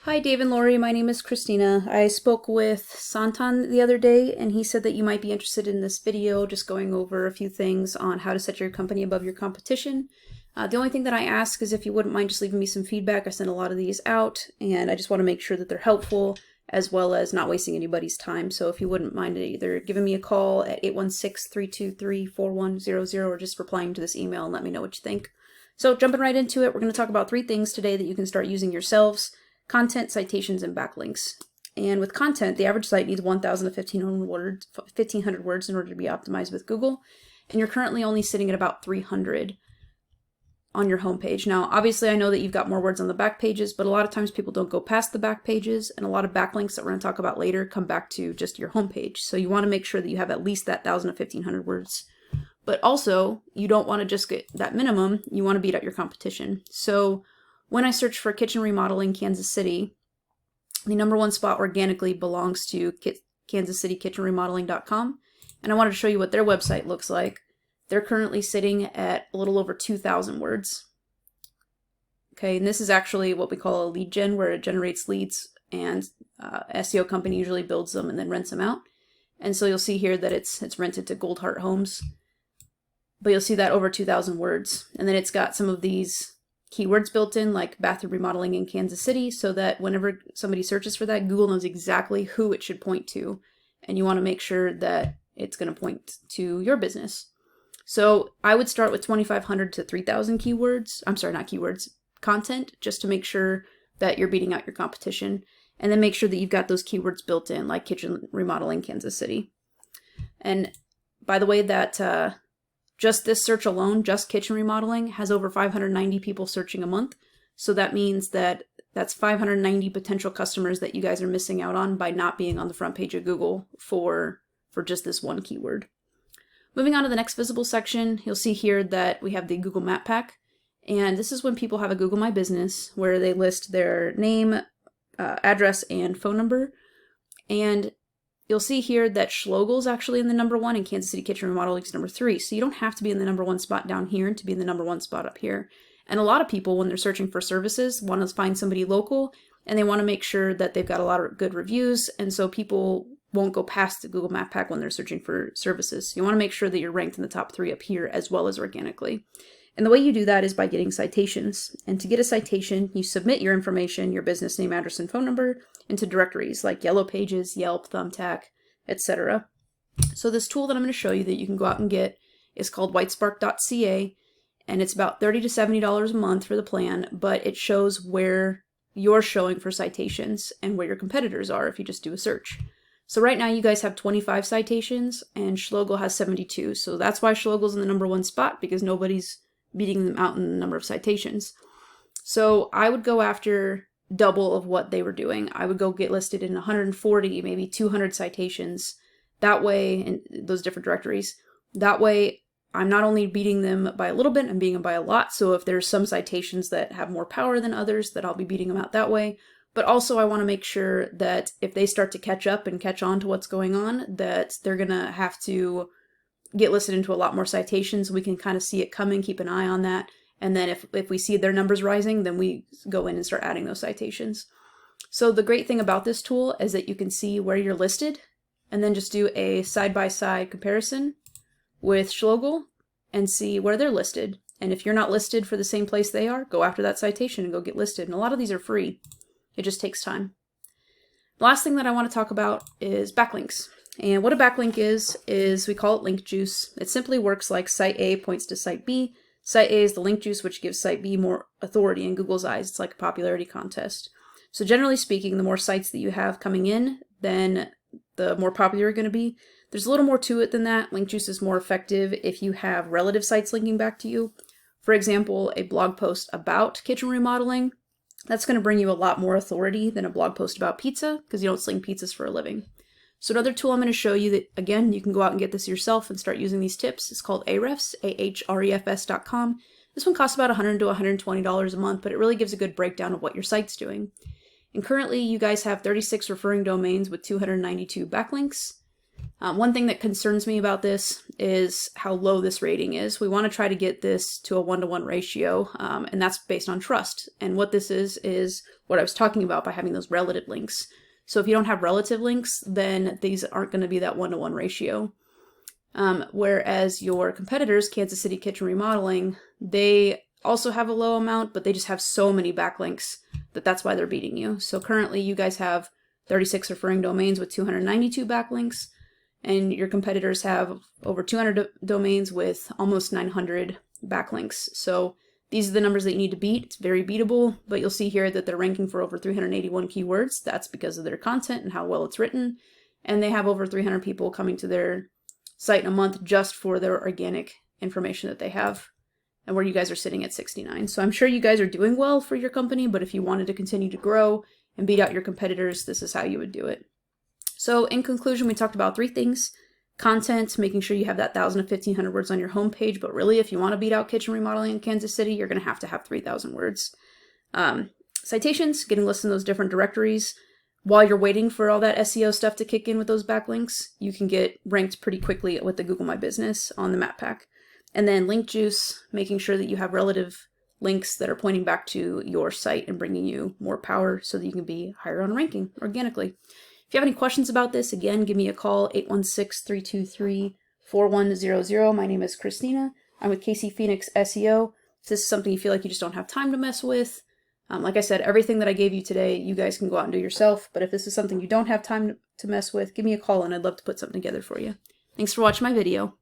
Hi, Dave and Lori. My name is Christina. I spoke with Santan the other day, and he said that you might be interested in this video, just going over a few things on how to set your company above your competition. The only thing that I ask is if you wouldn't mind just leaving me some feedback. I send a lot of these out, and I just want to make sure that they're helpful, as well as not wasting anybody's time. So if you wouldn't mind either giving me a call at 816-323-4100 or just replying to this email and let me know what you think. So jumping right into it, we're going to talk about 3 things today that you can start using yourselves: content, citations, and backlinks. And with content, the average site needs 1,000 to 1,500 words in order to be optimized with Google. And you're currently only sitting at about 300 on your homepage. Now, obviously, I know that you've got more words on the back pages, but a lot of times people don't go past the back pages, and a lot of backlinks that we're going to talk about later come back to just your homepage. So you want to make sure that you have at least that 1,000 to 1,500 words. But also, you don't want to just get that minimum, you want to beat out your competition. So when I search for kitchen remodeling Kansas City, the #1 spot organically belongs to kansascitykitchenremodeling.com, and I wanted to show you what their website looks like. They're currently sitting at a little over 2,000 words. Okay, and this is actually what we call a lead gen, where it generates leads, and SEO company usually builds them and then rents them out. And so you'll see here that it's rented to Goldheart Homes, but you'll see that over 2,000 words. And then it's got some of these keywords built in, like bathroom remodeling in Kansas City, so that whenever somebody searches for that, Google knows exactly who it should point to. And you want to make sure that it's going to point to your business. So I would start with 2,500 to 3,000 keywords. I'm sorry, not keywords, content, just to make sure that you're beating out your competition. And then make sure that you've got those keywords built in, like kitchen remodeling Kansas City. And by the way, that just this search alone, just kitchen remodeling, has over 590 people searching a month. So that means that that's 590 potential customers that you guys are missing out on by not being on the front page of Google for just this one keyword. Moving on to the next visible section, you'll see here that we have the Google Map Pack. And this is when people have a Google My Business, where they list their name, address, and phone number. And you'll see here that Schlogel's actually in the #1 and Kansas City Kitchen Remodeling is #3. So you don't have to be in the #1 spot down here to be in the #1 spot up here. And a lot of people, when they're searching for services, want to find somebody local, and they want to make sure that they've got a lot of good reviews. And so people won't go past the Google Map Pack when they're searching for services. You want to make sure that you're ranked in the top 3 up here, as well as organically. And the way you do that is by getting citations. And to get a citation, you submit your information, your business name, address, and phone number, into directories like Yellow Pages, Yelp, Thumbtack, etc. So this tool that I'm going to show you that you can go out and get is called whitespark.ca, and it's about $30 to $70 a month for the plan, but it shows where you're showing for citations and where your competitors are if you just do a search. So right now you guys have 25 citations, and Schlogel has 72. So that's why Schlogel's in the #1 spot, because nobody's beating them out in the number of citations. So I would go after double of what they were doing. I would go get listed in 140, maybe 200 citations. That way, in those different directories, that way I'm not only beating them by a little bit, I'm beating them by a lot. So if there's some citations that have more power than others, that I'll be beating them out that way. But also I want to make sure that if they start to catch up and catch on to what's going on, that they're going to have to get listed into a lot more citations. We can kind of see it coming, keep an eye on that. And then if we see their numbers rising, then we go in and start adding those citations. So the great thing about this tool is that you can see where you're listed, and then just do a side-by-side comparison with Schlogel and see where they're listed. And if you're not listed for the same place they are, go after that citation and go get listed. And a lot of these are free. It just takes time. The last thing that I want to talk about is backlinks. And what a backlink is we call it link juice. It simply works like site A points to site B. Site A is the link juice, which gives site B more authority in Google's eyes. It's like a popularity contest. So generally speaking, the more sites that you have coming in, then the more popular you're going to be. There's a little more to it than that. Link juice is more effective if you have relative sites linking back to you. For example, a blog post about kitchen remodeling, that's going to bring you a lot more authority than a blog post about pizza, because you don't sling pizzas for a living. So another tool I'm going to show you that, again, you can go out and get this yourself and start using these tips. It's called Ahrefs, ahrefs.com. This one costs about $100 to $120 a month, but it really gives a good breakdown of what your site's doing. And currently, you guys have 36 referring domains with 292 backlinks. One thing that concerns me about this is how low this rating is. We want to try to get this to a 1-to-1 ratio, and that's based on trust. And what this is what I was talking about by having those relative links. So if you don't have relative links, then these aren't going to be that 1-to-1 ratio. Whereas your competitors, Kansas City Kitchen Remodeling, they also have a low amount, but they just have so many backlinks that's why they're beating you. So currently you guys have 36 referring domains with 292 backlinks, and your competitors have over 200 domains with almost 900 backlinks. So these are the numbers that you need to beat. It's very beatable, but you'll see here that they're ranking for over 381 keywords. That's because of their content and how well it's written. And they have over 300 people coming to their site in a month just for their organic information that they have, and where you guys are sitting at 69. So I'm sure you guys are doing well for your company, but if you wanted to continue to grow and beat out your competitors, this is how you would do it. So in conclusion, we talked about 3 things. Content, making sure you have that 1,000 to 1,500 words on your homepage, but really if you want to beat out kitchen remodeling in Kansas City, you're going to have 3,000 words. Citations, getting listed in those different directories. While you're waiting for all that SEO stuff to kick in with those backlinks, you can get ranked pretty quickly with the Google My Business on the map pack. And then link juice, making sure that you have relative links that are pointing back to your site and bringing you more power so that you can be higher on ranking organically. If you have any questions about this, again, give me a call, 816-323-4100. My name is Christina. I'm with KC Phoenix SEO. If this is something you feel like you just don't have time to mess with, like I said, everything that I gave you today, you guys can go out and do yourself. But if this is something you don't have time to mess with, give me a call and I'd love to put something together for you. Thanks for watching my video.